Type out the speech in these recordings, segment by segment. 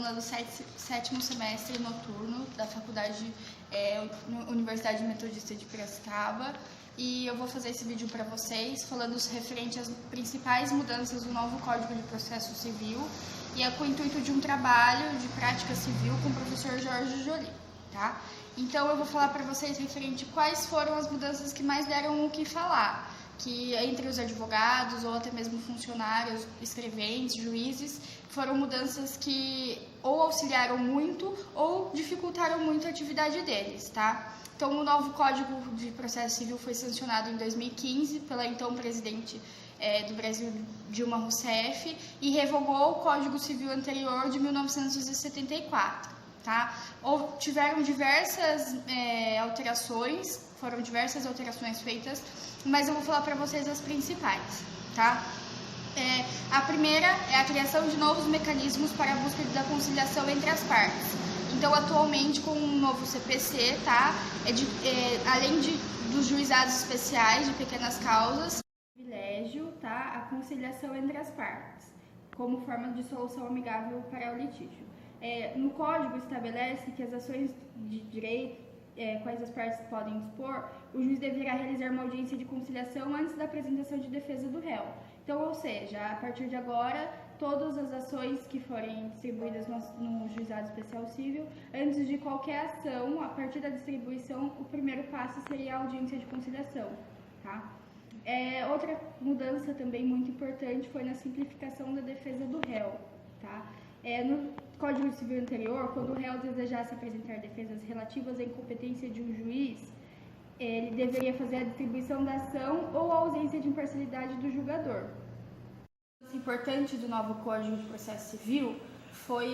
aluna do sétimo semestre noturno da Faculdade Universidade Metodista de Piracicaba, e eu vou fazer esse vídeo para vocês falando referente às principais mudanças do novo Código de Processo Civil, e é com o intuito de um trabalho de prática civil com o professor Jorge Joly, tá? Então eu vou falar para vocês referente quais foram as mudanças que mais deram o que falar, que entre os advogados ou até mesmo funcionários, escreventes, juízes, foram mudanças que ou auxiliaram muito ou dificultaram muito a atividade deles, tá? Então, o novo Código de Processo Civil foi sancionado em 2015 pela então presidente do Brasil, Dilma Rousseff, e revogou o Código Civil anterior de 1974, tá? Tiveram diversas alterações, foram diversas alterações feitas, mas eu vou falar para vocês as principais, tá? A primeira é a criação de novos mecanismos para a busca da conciliação entre as partes. Então, atualmente, com o novo CPC, tá? Além dos juizados especiais de pequenas causas, privilégio, tá? A conciliação entre as partes, como forma de solução amigável para o litígio. No Código estabelece que as ações de direito, quais as partes podem dispor, o juiz deverá realizar uma audiência de conciliação antes da apresentação de defesa do réu. Então, ou seja, a partir de agora, todas as ações que forem distribuídas no Juizado Especial Civil, antes de qualquer ação, a partir da distribuição, o primeiro passo seria a audiência de conciliação, tá? Outra mudança também muito importante foi na simplificação da defesa do réu, tá? No Código Civil anterior, quando o réu desejasse apresentar defesas relativas à incompetência de um juiz, ele deveria fazer a distribuição da ação ou a ausência de imparcialidade do julgador. O importante do novo Código de Processo Civil foi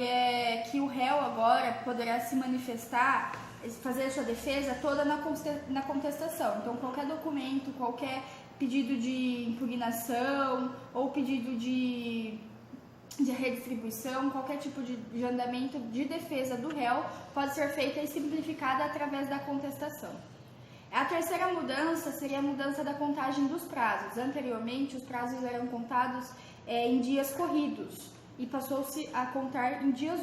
que o réu agora poderá se manifestar, fazer a sua defesa toda na contestação. Então, qualquer documento, qualquer pedido de impugnação ou pedido de redistribuição, qualquer tipo de andamento de defesa do réu pode ser feita e simplificada através da contestação. A terceira mudança seria a mudança da contagem dos prazos. Anteriormente, os prazos eram contados em dias corridos e passou-se a contar em dias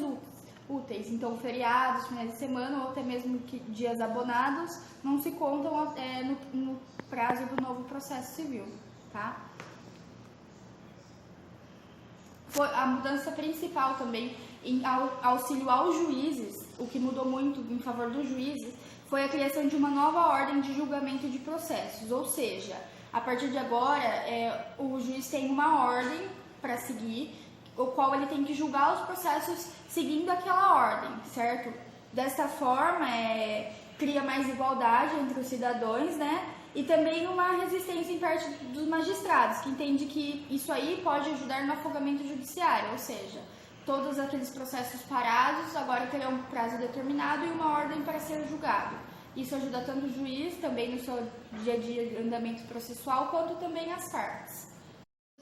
úteis. Então, feriados, finais de semana ou até mesmo dias abonados não se contam no prazo do novo processo civil, tá? A mudança principal também em auxílio aos juízes, o que mudou muito em favor dos juízes, foi a criação de uma nova ordem de julgamento de processos, ou seja, a partir de agora o juiz tem uma ordem para seguir, o qual ele tem que julgar os processos seguindo aquela ordem, certo? Desta forma, cria mais igualdade entre os cidadãos, né? E também uma resistência em parte dos magistrados, que entende que isso aí pode ajudar no afogamento judiciário, ou seja, todos aqueles processos parados agora terão um prazo determinado e uma ordem para ser julgado. Isso ajuda tanto o juiz, também no seu dia a dia de andamento processual, quanto também as partes.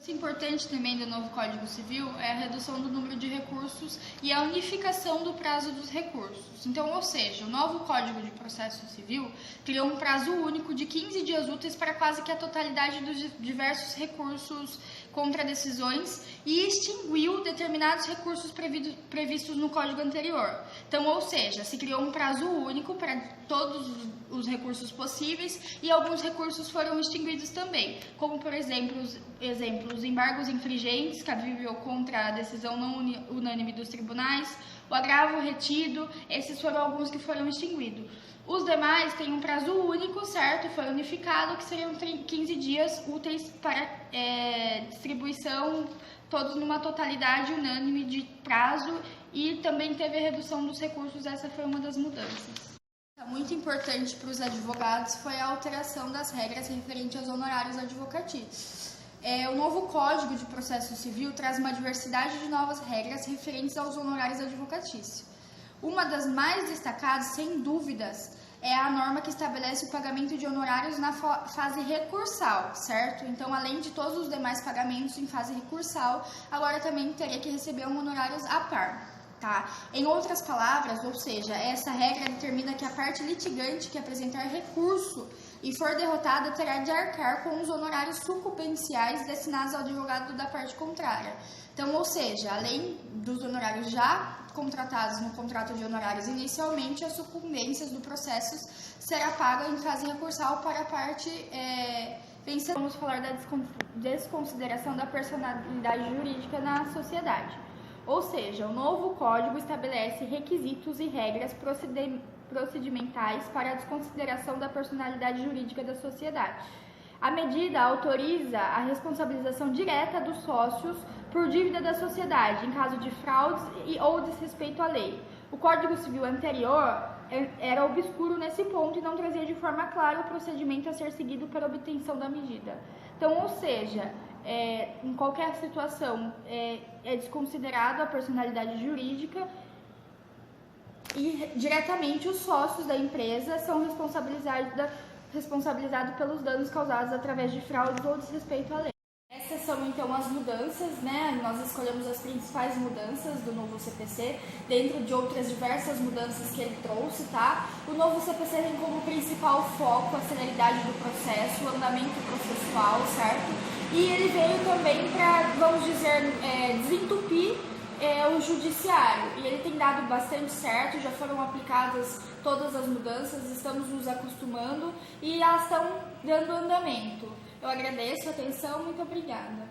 O importante também do novo Código Civil é a redução do número de recursos e a unificação do prazo dos recursos. Então, ou seja, o novo Código de Processo Civil criou um prazo único de 15 dias úteis para quase que a totalidade dos diversos recursos contra decisões e extinguiu determinados recursos previstos no Código anterior. Então, ou seja, se criou um prazo único para todos os recursos possíveis e alguns recursos foram extinguidos também, como, por exemplo, os embargos infringentes, cabível contra a decisão não unânime dos tribunais, o agravo retido, esses foram alguns que foram extinguidos. Os demais têm um prazo único, certo? Foi unificado, que seriam 15 dias úteis para distribuição, todos numa totalidade unânime de prazo, e também teve a redução dos recursos, essa foi uma das mudanças. Muito importante para os advogados foi a alteração das regras referentes aos honorários advocatícios. O novo Código de Processo Civil traz uma diversidade de novas regras referentes aos honorários advocatícios. Uma das mais destacadas, sem dúvidas, é a norma que estabelece o pagamento de honorários na fase recursal, certo? Então, além de todos os demais pagamentos em fase recursal, agora também teria que receber honorários à par, tá? Em outras palavras, ou seja, essa regra determina que a parte litigante que apresentar recurso e for derrotada terá de arcar com os honorários sucumbenciais destinados ao advogado da parte contrária. Então, ou seja, além dos honorários já contratados no contrato de honorários inicialmente, as sucumbências do processo será paga em caso recursal para a parte vencedora. Vamos falar da desconsideração da personalidade jurídica na sociedade. Ou seja, o novo código estabelece requisitos e regras procedimentais para a desconsideração da personalidade jurídica da sociedade. A medida autoriza a responsabilização direta dos sócios por dívida da sociedade, em caso de fraudes ou desrespeito à lei. O Código Civil anterior era obscuro nesse ponto e não trazia de forma clara o procedimento a ser seguido para a obtenção da medida. Então, ou seja, em qualquer situação é desconsiderado a personalidade jurídica e diretamente os sócios da empresa são responsabilizados pelos danos causados através de fraudes ou desrespeito à lei. Essas são então as mudanças, né? Nós escolhemos as principais mudanças do novo CPC, dentro de outras diversas mudanças que ele trouxe, tá? O novo CPC tem como principal foco a celeridade do processo, o andamento processual, certo? E ele veio também para, vamos dizer, desentupir o judiciário, e ele tem dado bastante certo, já foram aplicadas todas as mudanças, estamos nos acostumando e elas estão dando andamento. Eu agradeço a atenção, muito obrigada.